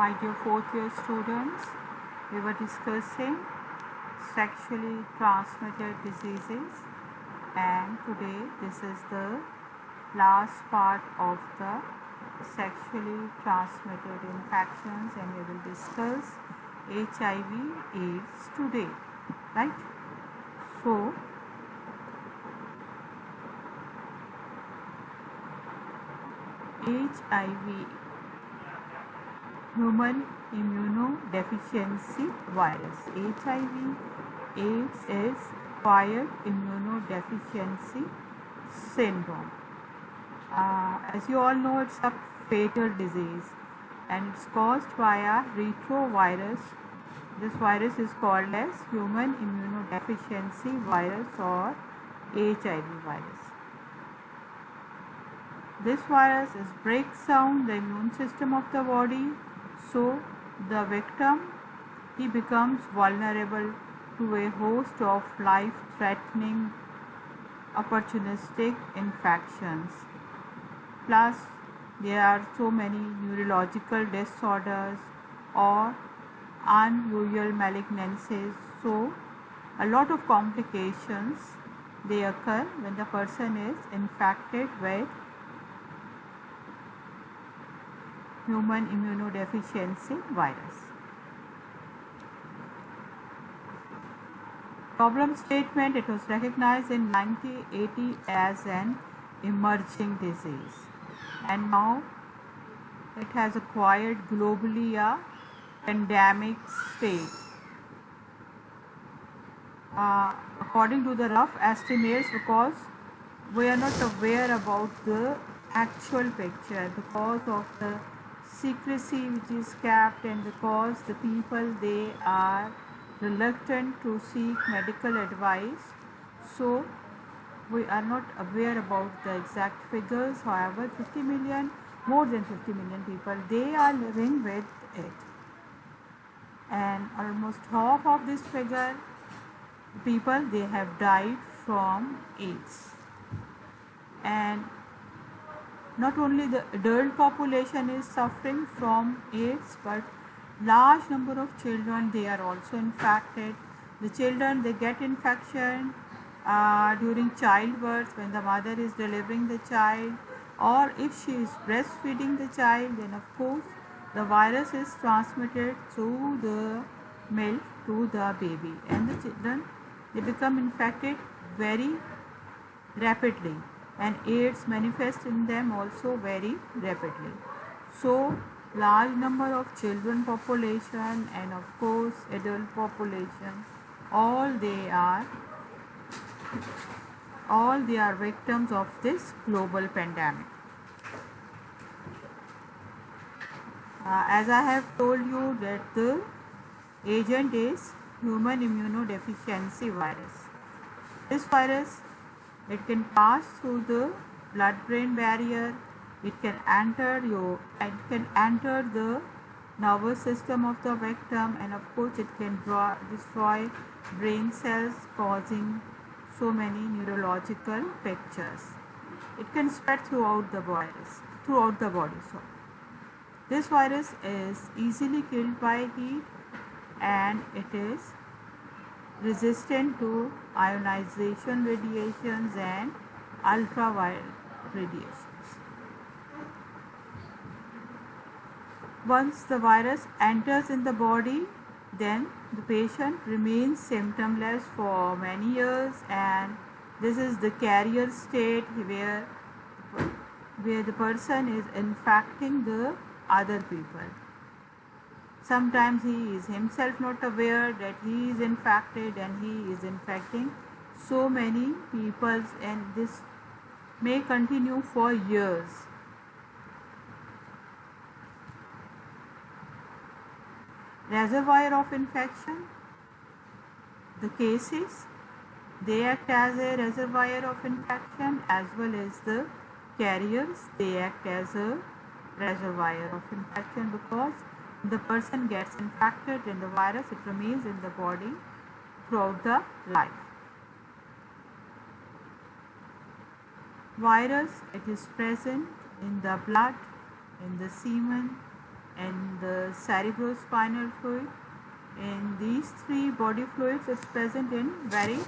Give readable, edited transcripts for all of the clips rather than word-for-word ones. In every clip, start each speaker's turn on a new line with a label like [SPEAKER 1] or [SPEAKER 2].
[SPEAKER 1] My dear fourth year students, we were discussing sexually transmitted diseases, and today this is the last part of the sexually transmitted infections, and we will discuss HIV/AIDS today, right? So HIV, human immunodeficiency virus. HIV/AIDS is acquired immunodeficiency syndrome. As you all know, it's a fatal disease and it's caused by a retrovirus. This virus is called as human immunodeficiency virus or HIV virus. This virus breaks down the immune system of the body, so the victim, he becomes vulnerable to a host of life-threatening opportunistic infections. Plus, there are so many neurological disorders or unusual malignancies, so a lot of complications they occur when the person is infected with human immunodeficiency virus. Problem statement: it was recognized in 1980 as an emerging disease, and now it has acquired globally a pandemic state. According to the rough estimates, because we are not aware about the actual picture because of the secrecy which is kept, and because the people, they are reluctant to seek medical advice, so we are not aware about the exact figures. However, 50 million, more than 50 million people, they are living with it, and almost half of this figure people, they have died from AIDS. And not only the adult population is suffering from AIDS, but large number of children, they are also infected. The children, they get infection during childbirth, when the mother is delivering the child, or if she is breastfeeding the child, then of course the virus is transmitted through the milk to the baby, and the children, they become infected very rapidly, and AIDS manifests in them also very rapidly. So large number of children population and of course adult population, all they are victims of this global pandemic. As I have told you that the agent is human immunodeficiency virus. This virus, it can pass through the blood-brain barrier. It can enter the nervous system of the victim, and of course it can destroy brain cells, causing so many neurological pictures. It can spread throughout the body. So this virus is easily killed by heat, and it is resistant to ionization radiations and ultraviolet radiations. Once the virus enters in the body, then the patient remains symptomless for many years, and this is the carrier state where the person is infecting the other people. Sometimes he is himself not aware that he is infected, and he is infecting so many people, and this may continue for years. Reservoir of infection: the cases, they act as a reservoir of infection, as well as the carriers, they act as a reservoir of infection, because the person gets infected and the virus, it remains in the body throughout the life. Virus, it is present in the blood, in the semen, and the cerebrospinal fluid. In these three body fluids is present in very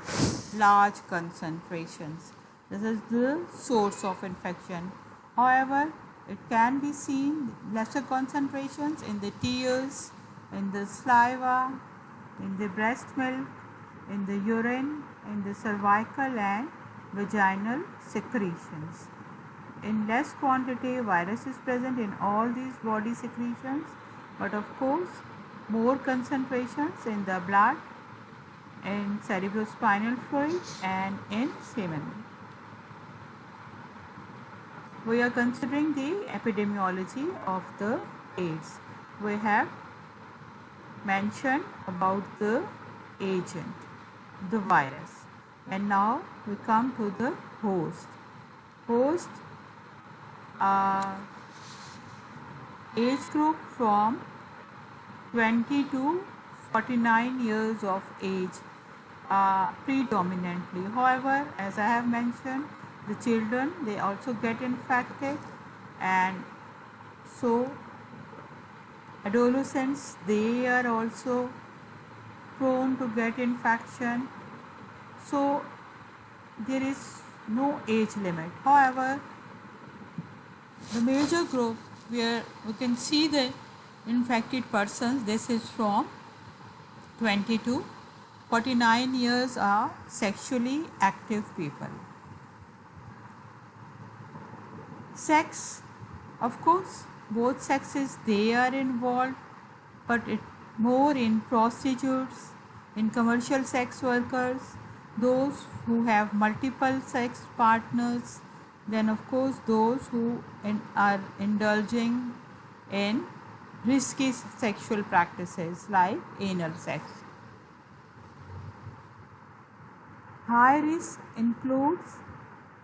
[SPEAKER 1] large concentrations. This is the source of infection. However, it can be seen lesser concentrations in the tears, in the saliva, in the breast milk, in the urine, in the cervical and vaginal secretions. In less quantity, virus is present in all these body secretions, but of course, more concentrations in the blood, in cerebrospinal fluid and in semen. We are considering the epidemiology of the AIDS. We have mentioned about the agent, the virus, and now we come to the host. Host age group from 20 to 49 years of age predominantly. However, as I have mentioned, the children, they also get infected, and so adolescents, they are also prone to get infection. So there is no age limit. However, the major group where we can see the infected persons, this is from 20 to 49 years, are sexually active people. Sex, of course, both sexes, they are involved, but it more in prostitutes, in commercial sex workers, those who have multiple sex partners, then of course those who are indulging in risky sexual practices like anal sex. High risk includes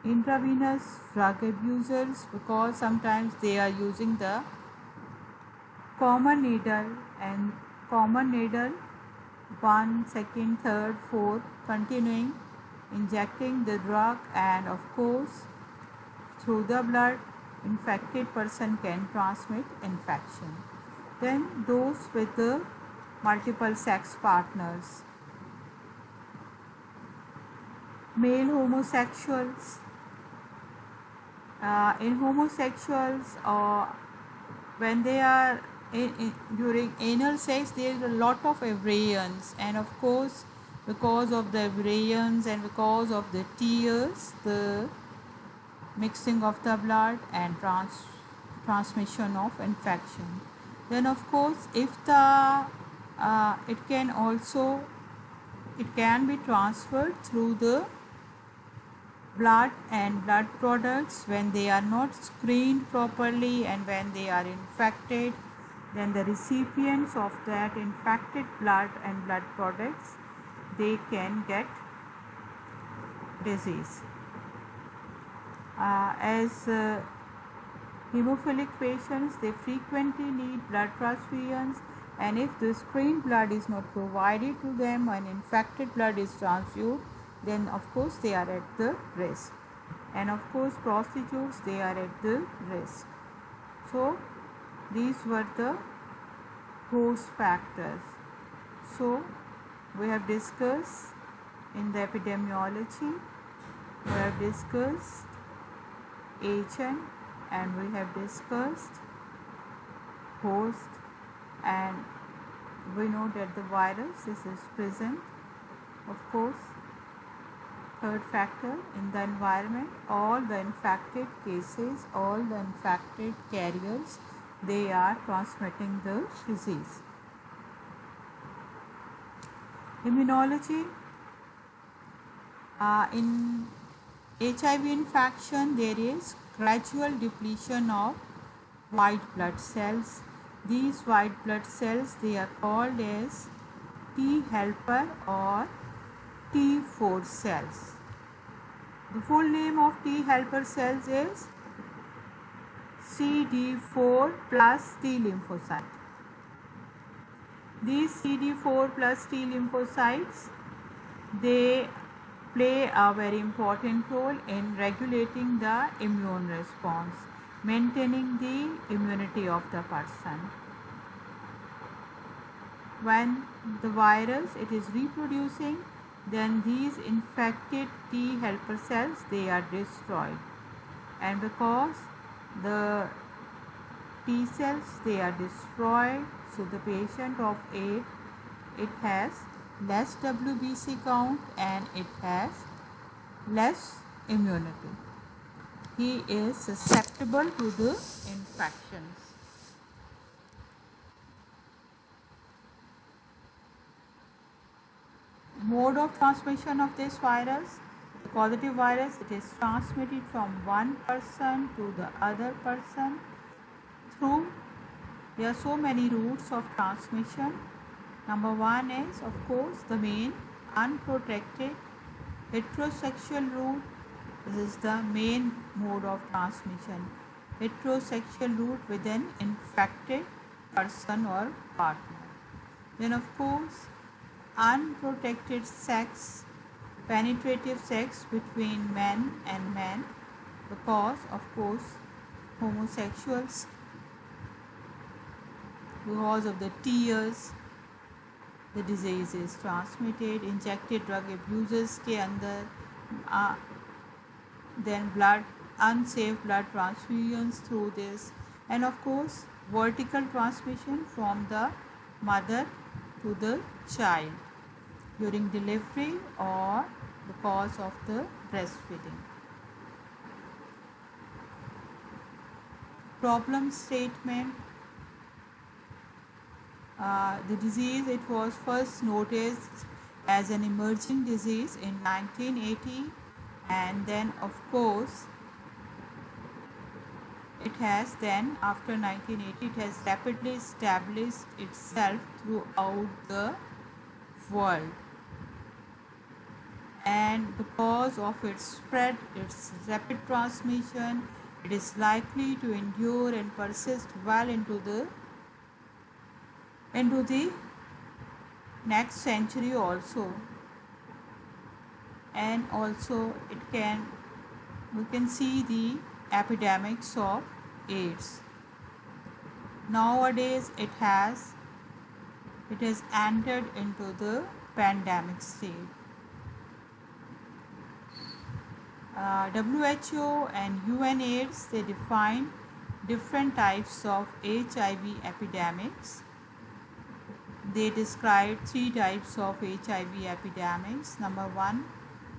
[SPEAKER 1] intravenous drug abusers, because sometimes they are using the common needle, and common needle 1, 2nd, 3rd, 4th, continuing injecting the drug, and of course through the blood infected person can transmit infection. Then those with the multiple sex partners, male homosexuals. In homosexuals, when they are during anal sex, there is a lot of aberrations, and of course because of the aberrations and because of the tears, the mixing of the blood and transmission of infection. Then of course, if the it can be transferred through the blood and blood products when they are not screened properly, and when they are infected, then the recipients of that infected blood and blood products, they can get disease. As hemophilic patients, they frequently need blood transfusions, and if the screened blood is not provided to them when infected blood is transfused, then of course they are at the risk. And of course prostitutes, they are at the risk. So these were the host factors. So we have discussed in the epidemiology, we have discussed agent, and we have discussed host, and we know that the virus is present. Of course, third factor, in the environment, all the infected cases, all the infected carriers, they are transmitting the disease. Immunology. In HIV infection, there is gradual depletion of white blood cells. These white blood cells, they are called as T helper or T4 cells. The full name of T helper cells is CD4 plus T lymphocyte. These CD4 plus T lymphocytes, they play a very important role in regulating the immune response, maintaining the immunity of the person. when the virus it is reproducing, then these infected T helper cells, they are destroyed, and because the T cells they are destroyed, so the patient of AIDS, it has less WBC count and it has less immunity. He is susceptible to the infections. Mode of transmission of this virus, positive virus, it is transmitted from one person to the other person through, there are so many routes of transmission. Number one is, of course, the main unprotected heterosexual route. This is the main mode of transmission. Heterosexual route with an infected person or partner. Then, of course, unprotected sex, penetrative sex between men and men, because, of course, homosexuals, because of the tears, the disease is transmitted. Injected drug abusers के अंदर then blood, unsafe blood transfusions through this, and of course vertical transmission from the mother to the child during delivery or because of the breastfeeding. Problem statement. The disease, it was first noticed as an emerging disease in 1980, and then of course it has then, after 1980, it has rapidly established itself throughout the world, and because of its spread, its rapid transmission, it is likely to endure and persist well into the next century also. And also we can see the epidemics of AIDS. Nowadays it has entered into the pandemic state. WHO and UNAIDS, they define different types of HIV epidemics. They describe 3 types of HIV epidemics. Number 1,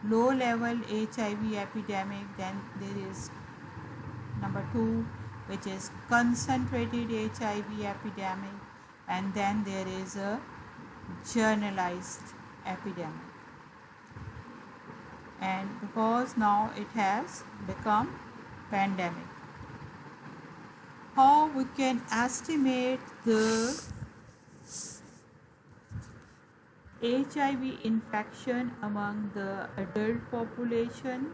[SPEAKER 1] low level HIV epidemic. Then there is number 2, which is concentrated HIV epidemic, and then there is a generalized epidemic. And because now it has become pandemic, how we can estimate the HIV infection among the adult population?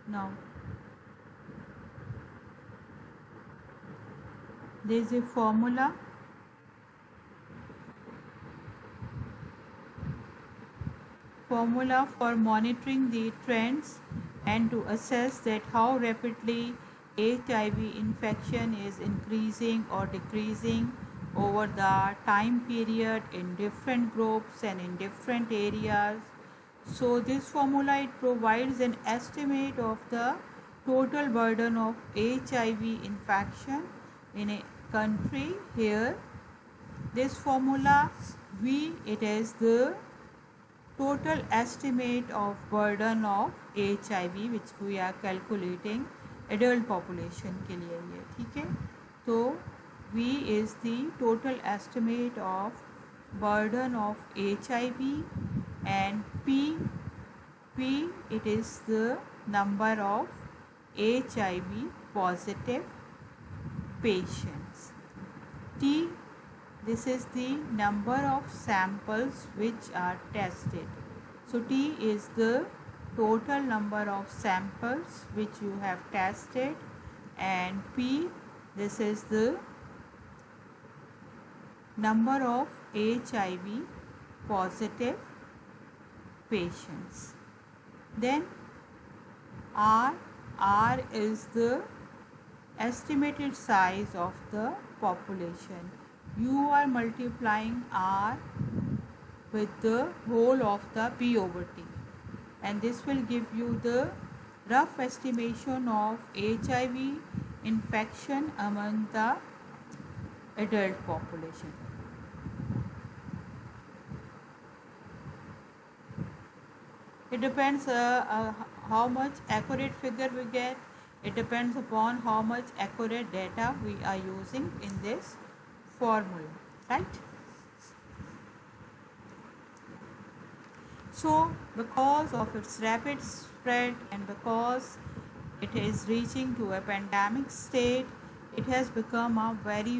[SPEAKER 1] Now, there is a formula. For monitoring the trends and to assess that how rapidly HIV infection is increasing or decreasing over the time period in different groups and in different areas. So this formula, it provides an estimate of the total burden of HIV infection in a country. Here this formula V, it is the total estimate of burden of HIV which we are calculating adult population के लिए ये, ठीक है. तो V is the total estimate of burden of HIV, and P it is the number of HIV positive patients. T, this is the number of samples which are tested. So T is the total number of samples which you have tested, and P, this is the number of HIV positive patients. Then R is the estimated size of the population. you are multiplying R with the whole of the P over T, and this will give you the rough estimation of HIV infection among the adult population. It depends how much accurate figure we get. It depends upon how much accurate data we are using in this formula, right? So because of its rapid spread and because it is reaching to a pandemic state, it has become a very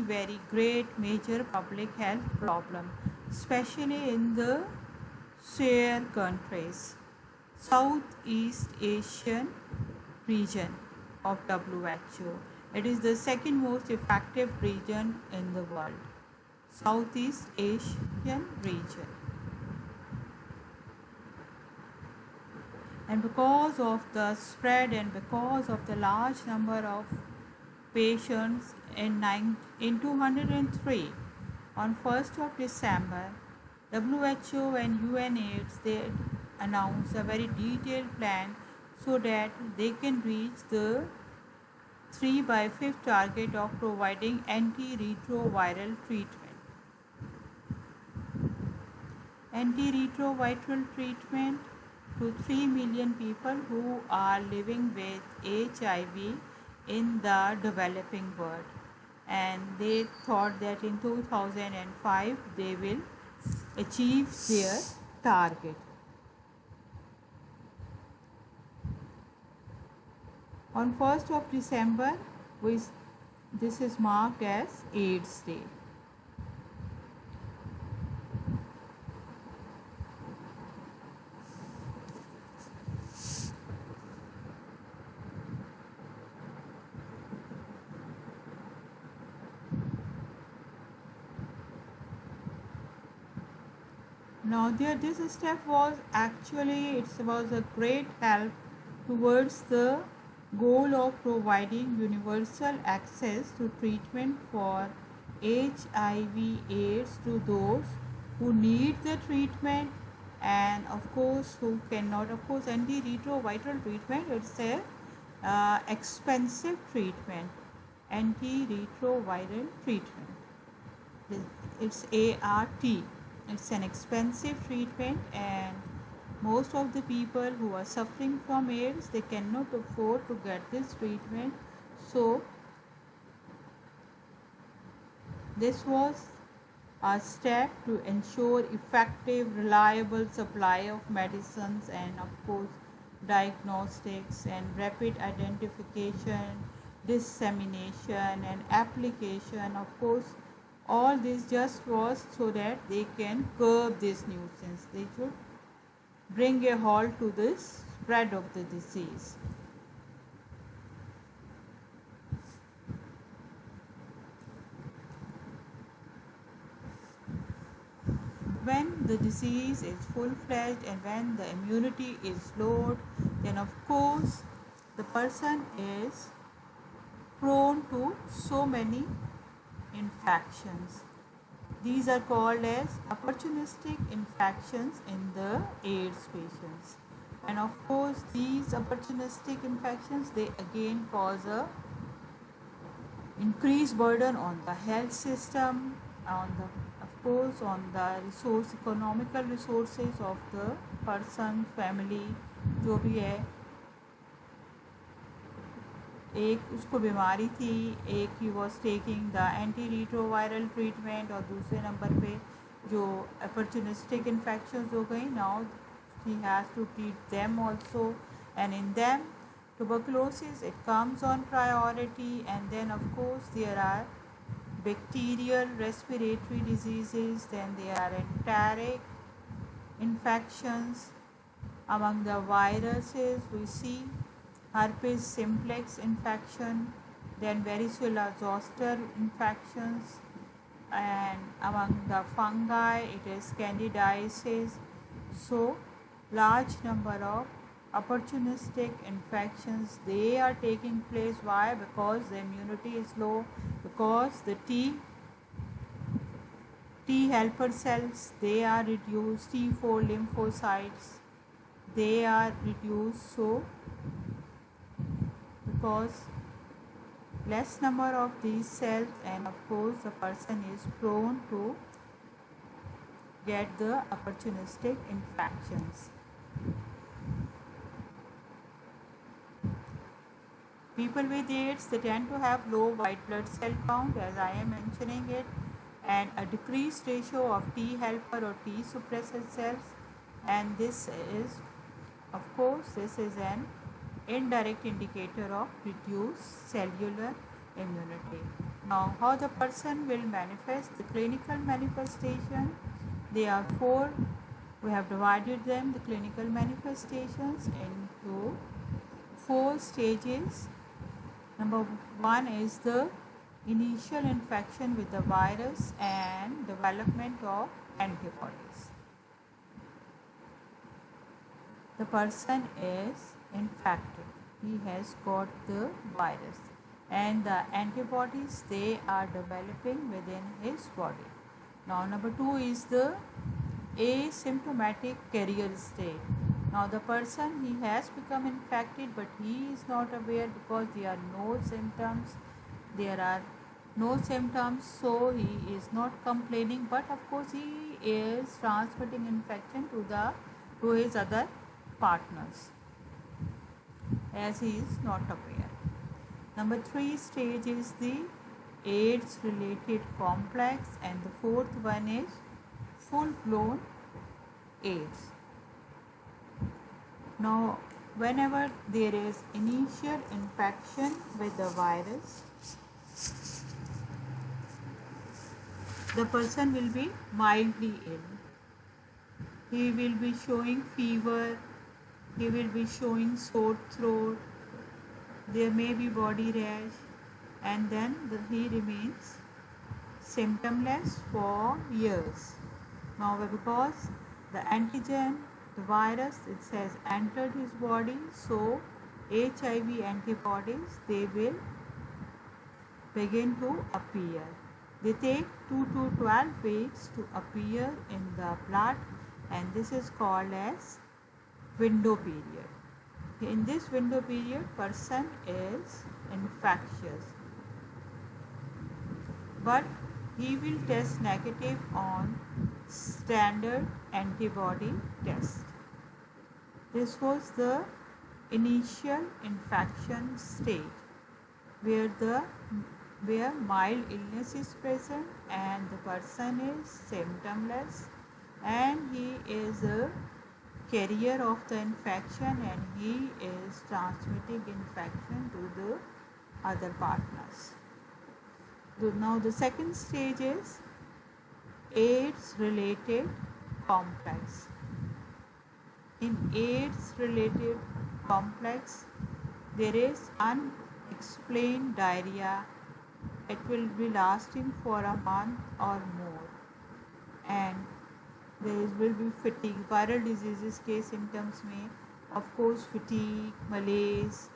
[SPEAKER 1] great major public health problem, especially in the SAARC countries, Southeast Asian region of WHO. It is the second most effective region in the world, Southeast Asian region. And because of the spread and because of the large number of patients in 203, on 1st of December, WHO and UNAIDS they announced a very detailed plan so that they can reach the 3/5 target of providing antiretroviral treatment. Antiretroviral treatment to 3 million people who are living with HIV in the developing world, and they thought that in 2005 they will achieve their target. On 1st of December, this is marked as AIDS Day. Now this step was actually, it was a great help towards the goal of providing universal access to treatment for HIV/AIDS to those who need the treatment and of course who cannot. Of course, antiretroviral treatment, it's a expensive treatment. Antiretroviral treatment, it's ART. It's an expensive treatment, and most of the people who are suffering from AIDS, they cannot afford to get this treatment. So this was a step to ensure effective, reliable supply of medicines and of course diagnostics and rapid identification, dissemination and application. Of course, all this just was so that they can curb this nuisance. They should bring a halt to the spread of the disease. When the disease is full-fledged and when the immunity is low, then of course the person is prone to so many infections. These are called as opportunistic infections in the AIDS patients. And of course, these opportunistic infections, they again cause a increased burden on the health system, on the, of course, on the economical resources of the person, family, जो भी है. एक उसको बीमारी थी, एक ही was taking the anti retroviral treatment और दूसरे नंबर पे जो अपॉर्चुनिस्टिक इन्फेक्शंस हो गई. Now he has to treat them also, and in them tuberculosis, it comes on priority, and then of course there are bacterial respiratory diseases, then there are enteric infections. Among the viruses we see herpes simplex infection, then varicella zoster infections, and among the fungi it is candidiasis. So large number of opportunistic infections, they are taking place. Why? Because the immunity is low, because the T T helper cells, they are reduced. T4 lymphocytes, they are reduced. So because less number of these cells, and of course the person is prone to get the opportunistic infections. People with AIDS, they tend to have low white blood cell count, as I am mentioning it, and a decreased ratio of T helper or T suppressor cells, and this is, of course, this is an indirect indicator of reduced cellular immunity. Now, how the person will manifest the clinical manifestation? There are four. We have divided them, the clinical manifestations, into four stages. Number one is the initial infection with the virus and development of antibodies. The person is infected, he has got the virus, and the antibodies, they are developing within his body. Now number two is the asymptomatic carrier state. Now the person, he has become infected, but he is not aware because there are no symptoms. There are no symptoms, so he is not complaining, but of course he is transmitting infection to his other partners, as he is not aware. Number three stage is the AIDS related complex, and the fourth one is full blown AIDS. Now, whenever there is initial infection with the virus, the person will be mildly ill. He will be showing fever, he will be showing sore throat, there may be body rash, and then he remains symptomless for years. Now, because the antigen, the virus, it has entered his body, so HIV antibodies, they will begin to appear. They take 2 to 12 weeks to appear in the blood, and this is called as window period. In this window period, person is infectious, but he will test negative on standard antibody test. This was the initial infection state, where mild illness is present and the person is symptomless, and he is a carrier of the infection, and he is transmitting infection to the other partners. Now the second stage is AIDS related complex. In AIDS related complex, there is unexplained diarrhea. It will be lasting for a month or more, and there will be fatigue. Viral diseases के symptoms में, of course, fatigue, malaise,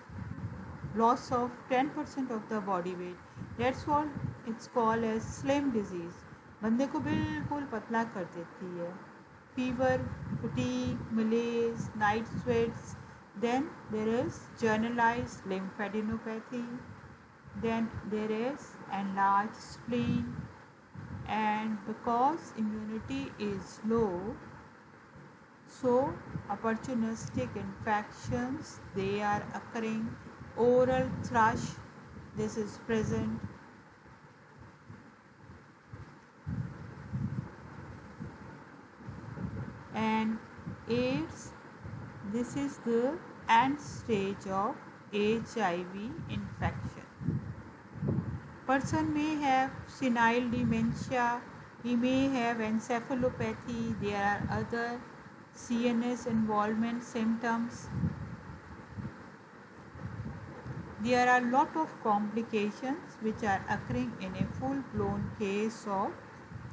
[SPEAKER 1] loss of 10% of the body weight. That's what it's called as slim disease. बंदे को बिल्कुल पतला कर देती है. Fever, fatigue, malaise, night sweats. Then there is generalized lymphadenopathy. Then there is enlarged spleen, and because immunity is low, so opportunistic infections, they are occurring. Oral thrush, this is present. And AIDS, this is the end stage of HIV infection. Person may have senile dementia, he may have encephalopathy, there are other CNS involvement symptoms. There are a lot of complications which are occurring in a full-blown case of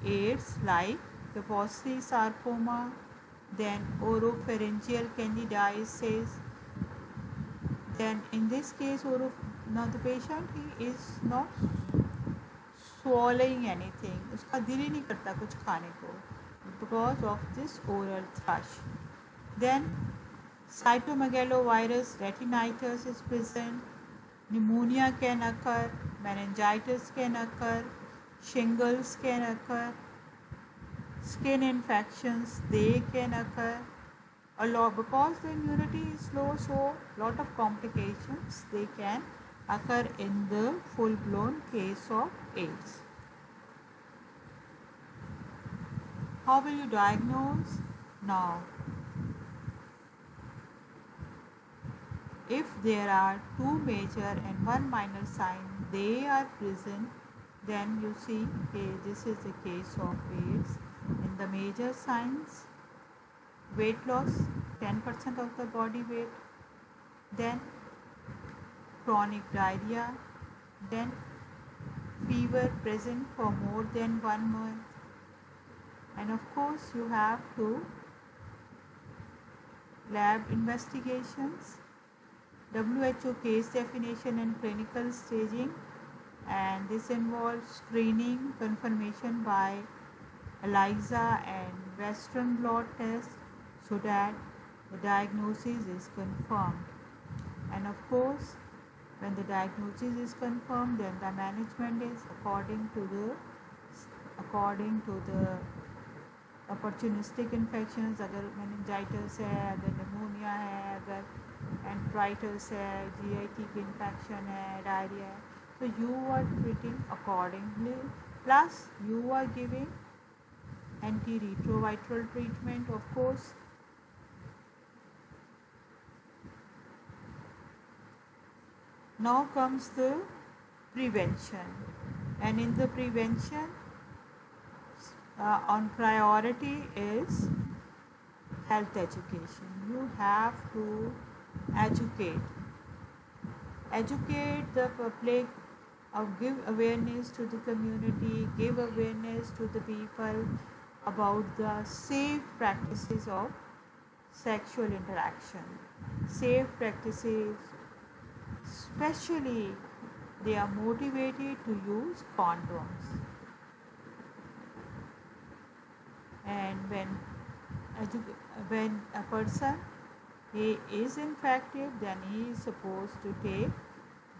[SPEAKER 1] AIDS, like Kaposi sarcoma, then oropharyngeal candidiasis. Then in this case, now the patient, he is not swallowing anything, उसका दिल ही नहीं करता कुछ खाने को, because of this oral thrush. Then cytomegalovirus retinitis is present, pneumonia can occur, meningitis can occur, shingles can occur, skin infections they can occur a lot because the immunity is low, so lot of complications they can occur in the full blown case of AIDS. How will you diagnose? Now, if there are two major and one minor sign they are present, then you see, okay, this is the case of AIDS. In the major signs, weight loss 10% of the body weight, then chronic diarrhea, then fever present for more than 1 month, and of course you have to lab investigations, WHO case definition and clinical staging, and this involves screening, confirmation by ELISA and Western blot test so that the diagnosis is confirmed. And of course, when the diagnosis is confirmed, then the management is according to the opportunistic infections. अगर meningitis है, अगर pneumonia है, अगर enteritis है, GIT की infection है, diarrhea है, so you are treating accordingly. Plus you are giving antiretroviral treatment, of course. Now comes the prevention, and in the prevention on priority is health education. You have to educate the public, give awareness to the community, give awareness to the people about the safe practices of sexual interaction. Safe practices, especially they are motivated to use condoms. And when a person he is infected, then he is supposed to take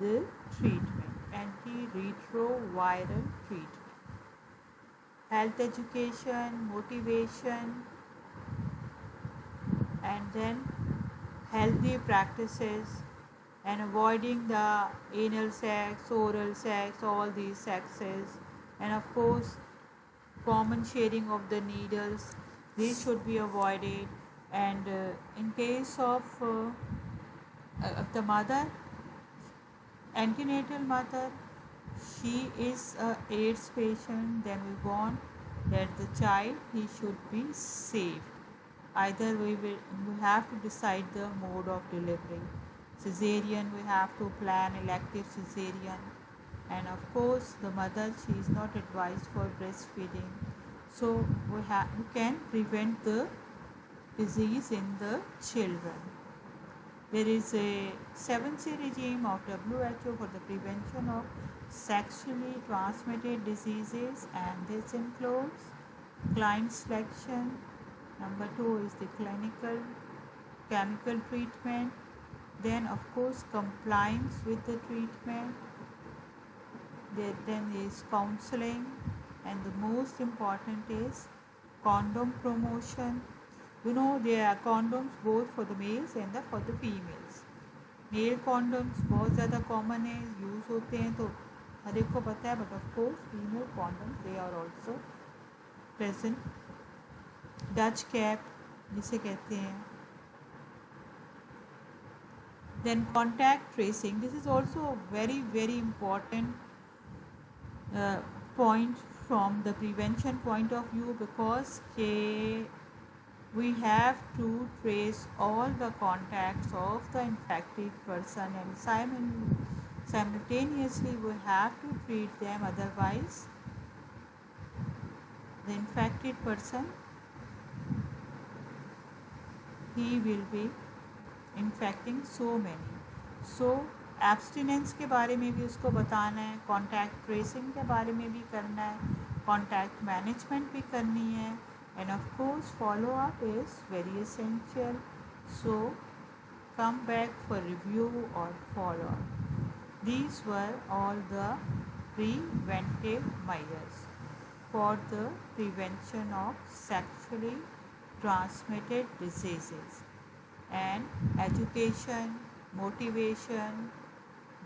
[SPEAKER 1] the treatment, antiretroviral treatment. Health education, motivation, and then healthy practices, and avoiding the anal sex, oral sex, all these sexes, and of course common sharing of the needles, these should be avoided. And in case of the mother, antenatal mother, she is a AIDS patient, then we want that the child he should be saved. Either we have to decide the mode of delivery. Cesarean, we have to plan elective cesarean, and of course the mother, she is not advised for breastfeeding, so we can prevent the disease in the children. There is a 7C regime of WHO for the prevention of sexually transmitted diseases, and this includes client selection. Number 2 is the clinical chemical treatment, then of course compliance with the treatment, then is counseling, and the most important is condom promotion. You know, there are condoms both for the males and for the females. Male condoms बहुत ज़्यादा common है, use होते हैं तो हर एक को पता है, but of course female condoms they are also present. Dutch cap जिसे कहते हैं. Then contact tracing, this is also a very very important point from the prevention point of view, because we have to trace all the contacts of the infected person, and simultaneously we have to treat them, otherwise the infected person he will be infecting so many. So abstinence के बारे में भी उसको बताना है, contact tracing के बारे में भी करना है, कॉन्टैक्ट मैनेजमेंट भी करनी है, end of course follow up is very essential. So come back for review or follow up. These were all the preventive measures for the prevention of sexually transmitted diseases, and education, motivation,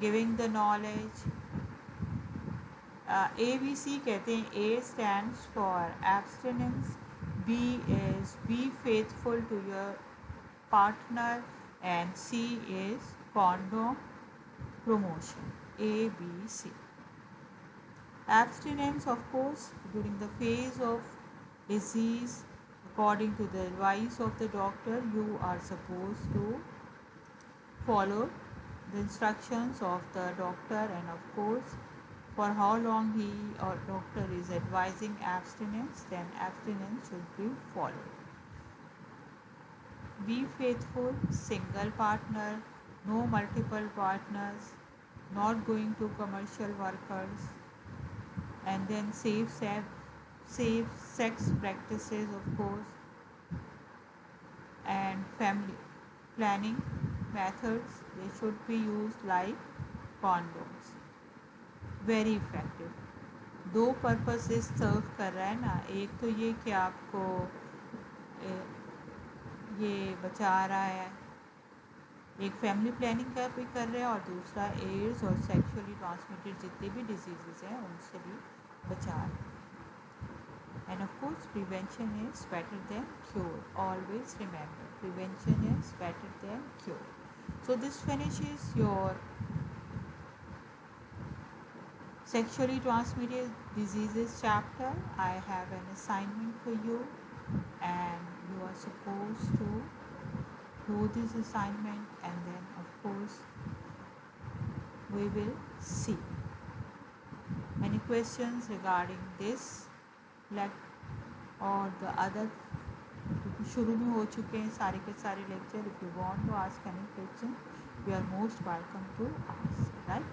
[SPEAKER 1] giving the knowledge. ABC कहते हैं. A stands for abstinence, B is be faithful to your partner, and C is condom promotion. A, B, C. Abstinence, of course, during the phase of disease, according to the advice of the doctor, you are supposed to follow the instructions of the doctor, and of course, for how long he or doctor is advising abstinence, then abstinence should be followed. Be faithful, single partner, no multiple partners, not going to commercial workers, and then safe sex practices, of course, and family planning methods, they should be used like condoms. Very effective. दो purposes सर्व कर रहा है ना. एक तो ये कि आपको ये बचा रहा है, एक फैमिली प्लानिंग का भी कर रहा है, और दूसरा एड्स और सेक्सुअली ट्रांसमिटेड जितने भी डिजीज़ हैं उनसे भी बचा रहा है. End of course prevention is better than cure. Always remember, prevention is better than cure. So this finishes your sexually transmitted diseases chapter. I have an assignment for you, and you are supposed to do this assignment, and then of course we will see. Any questions regarding this or the other? शुरू में हो चुके हैं सारे के सारे lecture. If you want to ask any question, you are most welcome to ask, right?